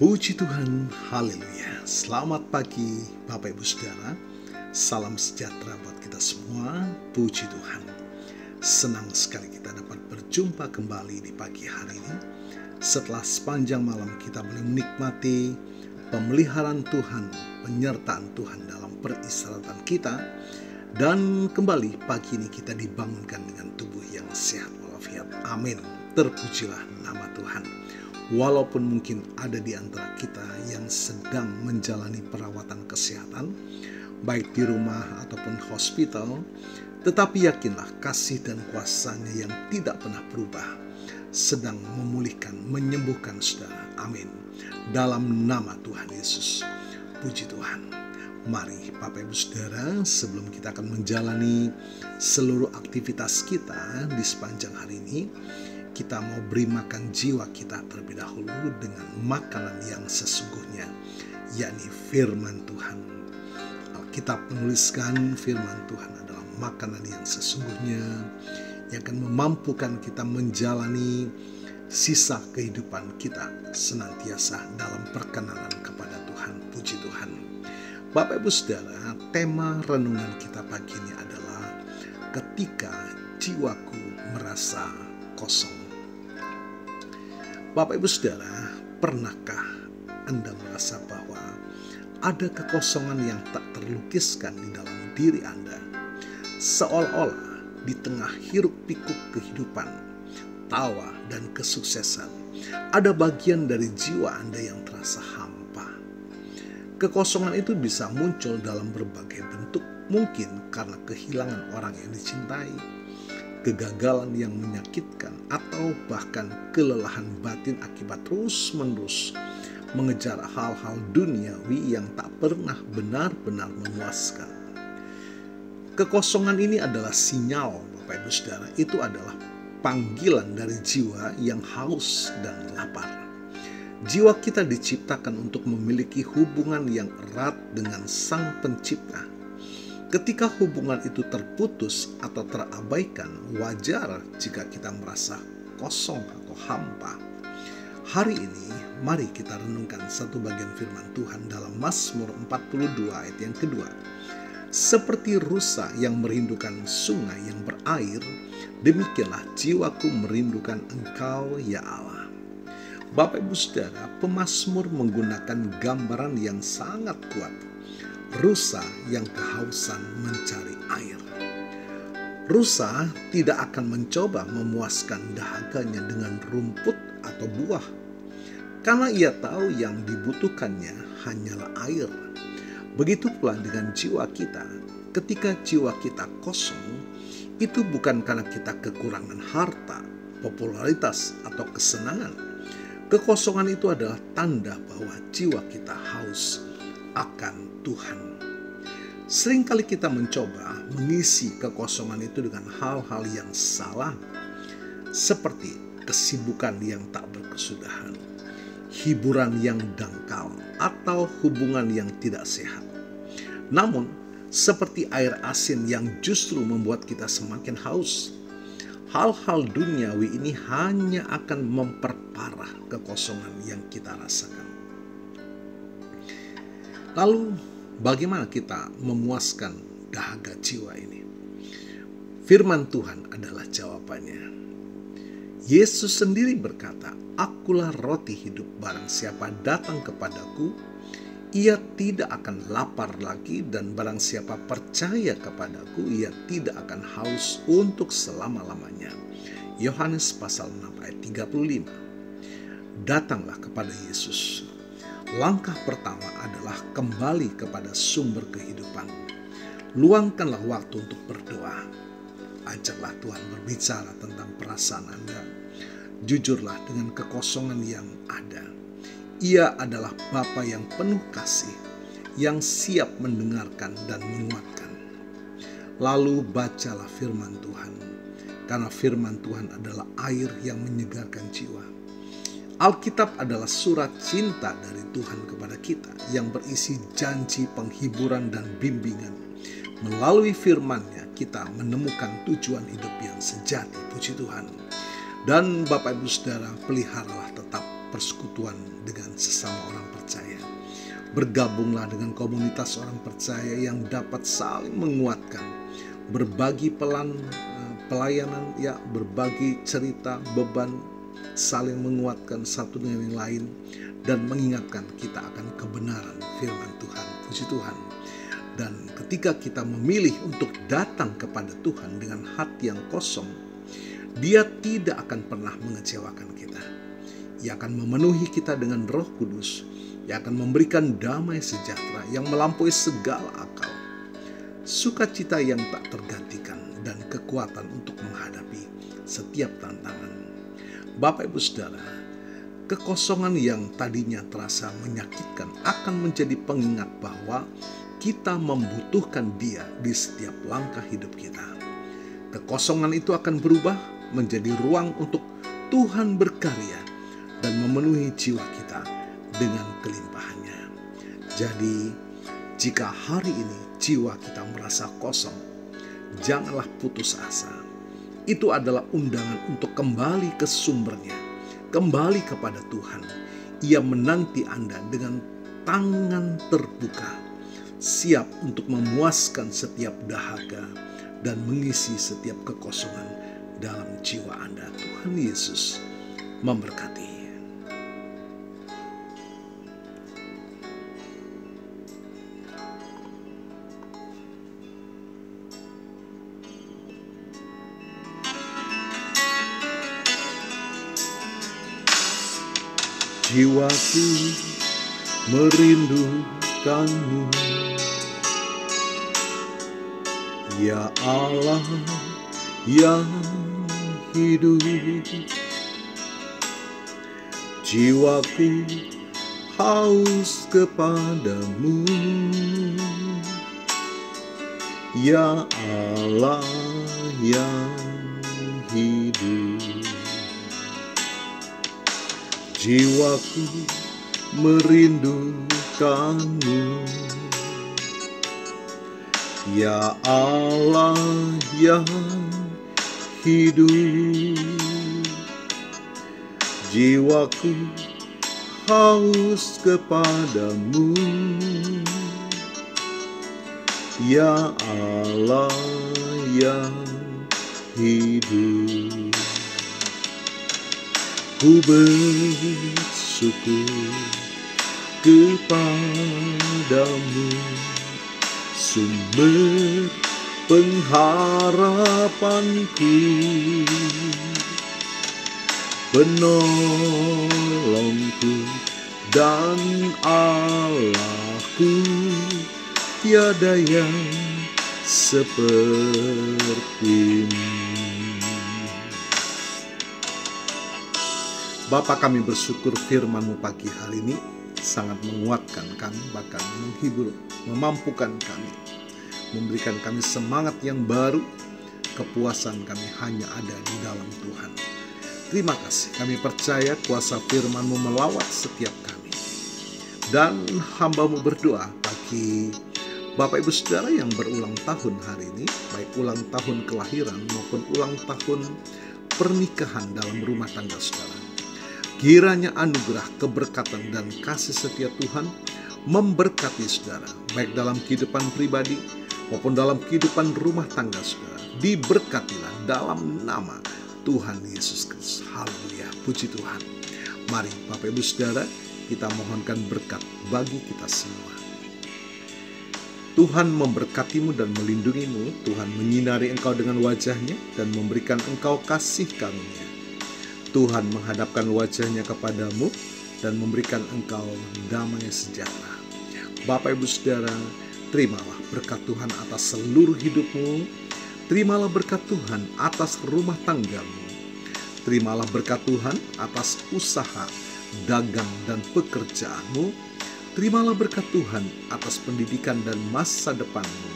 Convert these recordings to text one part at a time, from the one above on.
Puji Tuhan, haleluya. Selamat pagi Bapak Ibu Saudara. Salam sejahtera buat kita semua. Puji Tuhan. Senang sekali kita dapat berjumpa kembali di pagi hari ini. Setelah sepanjang malam kita boleh menikmati pemeliharaan Tuhan, penyertaan Tuhan dalam peristirahatan kita. Dan kembali pagi ini kita dibangunkan dengan tubuh yang sehat walafiat. Amin. Terpujilah nama Tuhan. Walaupun mungkin ada di antara kita yang sedang menjalani perawatan kesehatan, baik di rumah ataupun hospital, tetapi yakinlah kasih dan kuasa-Nya yang tidak pernah berubah sedang memulihkan, menyembuhkan saudara. Amin. Dalam nama Tuhan Yesus. Puji Tuhan. Mari Bapak Ibu Saudara, sebelum kita akan menjalani seluruh aktivitas kita di sepanjang hari ini, kita mau beri makan jiwa kita terlebih dahulu dengan makanan yang sesungguhnya, yakni firman Tuhan. Alkitab menuliskan firman Tuhan adalah makanan yang sesungguhnya yang akan memampukan kita menjalani sisa kehidupan kita senantiasa dalam perkenanan kepada Tuhan. Puji Tuhan. Bapak Ibu Saudara, tema renungan kita pagi ini adalah ketika jiwaku merasa kosong. Bapak Ibu Saudara, pernahkah Anda merasa bahwa ada kekosongan yang tak terlukiskan di dalam diri Anda? Seolah-olah di tengah hiruk pikuk kehidupan, tawa dan kesuksesan, ada bagian dari jiwa Anda yang terasa hampa. Kekosongan itu bisa muncul dalam berbagai bentuk, mungkin karena kehilangan orang yang dicintai, kegagalan yang menyakitkan, atau bahkan kelelahan batin akibat terus-menerus mengejar hal-hal duniawi yang tak pernah benar-benar memuaskan. Kekosongan ini adalah sinyal, Bapak Ibu Saudara, itu adalah panggilan dari jiwa yang haus dan lapar. Jiwa kita diciptakan untuk memiliki hubungan yang erat dengan Sang Pencipta. Ketika hubungan itu terputus atau terabaikan, wajar jika kita merasa kosong atau hampa. Hari ini, mari kita renungkan satu bagian firman Tuhan dalam Mazmur 42 ayat yang kedua. Seperti rusa yang merindukan sungai yang berair, demikianlah jiwaku merindukan Engkau, ya Allah. Bapak Ibu Saudara, pemazmur menggunakan gambaran yang sangat kuat. Rusa yang kehausan mencari air. Rusa tidak akan mencoba memuaskan dahaganya dengan rumput atau buah, karena ia tahu yang dibutuhkannya hanyalah air. Begitu pula dengan jiwa kita. Ketika jiwa kita kosong, itu bukan karena kita kekurangan harta, popularitas, atau kesenangan. Kekosongan itu adalah tanda bahwa jiwa kita haus akan Tuhan. Seringkali kita mencoba mengisi kekosongan itu dengan hal-hal yang salah, seperti kesibukan yang tak berkesudahan, hiburan yang dangkal, atau hubungan yang tidak sehat. Namun, seperti air asin yang justru membuat kita semakin haus, hal-hal duniawi ini hanya akan memperparah kekosongan yang kita rasakan. Lalu, bagaimana kita memuaskan dahaga jiwa ini? Firman Tuhan adalah jawabannya. Yesus sendiri berkata, "Akulah roti hidup, barang siapa datang kepadaku, ia tidak akan lapar lagi, dan barang siapa percaya kepadaku, ia tidak akan haus untuk selama-lamanya." Yohanes pasal 6 ayat 35. Datanglah kepada Yesus. Langkah pertama adalah kembali kepada sumber kehidupan. Luangkanlah waktu untuk berdoa. Ajaklah Tuhan berbicara tentang perasaan Anda. Jujurlah dengan kekosongan yang ada. Ia adalah Bapa yang penuh kasih, yang siap mendengarkan dan menguatkan. Lalu bacalah firman Tuhan, karena firman Tuhan adalah air yang menyegarkan jiwa. Alkitab adalah surat cinta dari Tuhan kepada kita yang berisi janji penghiburan dan bimbingan. Melalui firman-Nya kita menemukan tujuan hidup yang sejati. Puji Tuhan. Dan Bapak Ibu Saudara, peliharalah tetap persekutuan dengan sesama orang percaya. Bergabunglah dengan komunitas orang percaya yang dapat saling menguatkan, berbagi pelayanan, berbagi cerita, beban, saling menguatkan satu dengan yang lain, dan mengingatkan kita akan kebenaran firman Tuhan. Puji Tuhan. Dan ketika kita memilih untuk datang kepada Tuhan dengan hati yang kosong, Dia tidak akan pernah mengecewakan kita. Ia akan memenuhi kita dengan Roh Kudus. Ia akan memberikan damai sejahtera yang melampaui segala akal, sukacita yang tak tergantikan, dan kekuatan untuk menghadapi setiap tantangan. Bapak Ibu Saudara, kekosongan yang tadinya terasa menyakitkan akan menjadi pengingat bahwa kita membutuhkan Dia di setiap langkah hidup kita. Kekosongan itu akan berubah menjadi ruang untuk Tuhan berkarya dan memenuhi jiwa kita dengan kelimpahannya. Jadi, jika hari ini jiwa kita merasa kosong, janganlah putus asa. Itu adalah undangan untuk kembali ke sumbernya, kembali kepada Tuhan. Ia menanti Anda dengan tangan terbuka, siap untuk memuaskan setiap dahaga dan mengisi setiap kekosongan dalam jiwa Anda. Tuhan Yesus memberkati. Jiwaku merindukanmu, ya Allah yang hidup. Jiwaku haus kepadamu, ya Allah yang hidup. Jiwaku merindukanmu, ya Allah yang hidup. Jiwaku haus kepadamu, ya Allah yang hidup. Ku bersyukur kepadamu, sumber pengharapanku, penolongku dan Allahku, tiada yang sepertimu. Bapa, kami bersyukur firman-Mu pagi hari ini sangat menguatkan kami, bahkan menghibur, memampukan kami, memberikan kami semangat yang baru. Kepuasan kami hanya ada di dalam Tuhan. Terima kasih, kami percaya kuasa firman-Mu melawat setiap kami. Dan hamba-Mu berdoa bagi Bapak Ibu Saudara yang berulang tahun hari ini, baik ulang tahun kelahiran maupun ulang tahun pernikahan dalam rumah tangga saudara. Kiranya anugerah, keberkatan, dan kasih setia Tuhan memberkati saudara, baik dalam kehidupan pribadi maupun dalam kehidupan rumah tangga saudara. Diberkatilah dalam nama Tuhan Yesus Kristus. Haleluya, puji Tuhan. Mari Bapak Ibu Saudara, kita mohonkan berkat bagi kita semua. Tuhan memberkatimu dan melindungimu. Tuhan menyinari engkau dengan wajah-Nya dan memberikan engkau kasih karunia. Tuhan menghadapkan wajah-Nya kepadamu dan memberikan engkau damai sejahtera. Bapak Ibu Saudara, terimalah berkat Tuhan atas seluruh hidupmu. Terimalah berkat Tuhan atas rumah tanggamu. Terimalah berkat Tuhan atas usaha, dagang, dan pekerjaanmu. Terimalah berkat Tuhan atas pendidikan dan masa depanmu.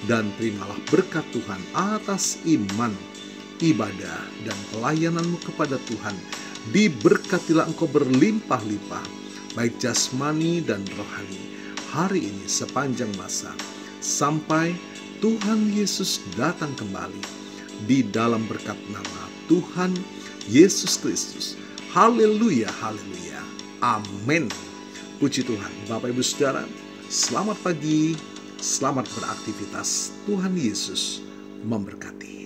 Dan terimalah berkat Tuhan atas iman, ibadah, dan pelayananmu kepada Tuhan. Diberkatilah engkau berlimpah-limpah, baik jasmani dan rohani, hari ini sepanjang masa, sampai Tuhan Yesus datang kembali, di dalam berkat nama Tuhan Yesus Kristus. Haleluya, haleluya. Amin. Puji Tuhan. Bapak Ibu Saudara, selamat pagi, selamat beraktivitas. Tuhan Yesus memberkati.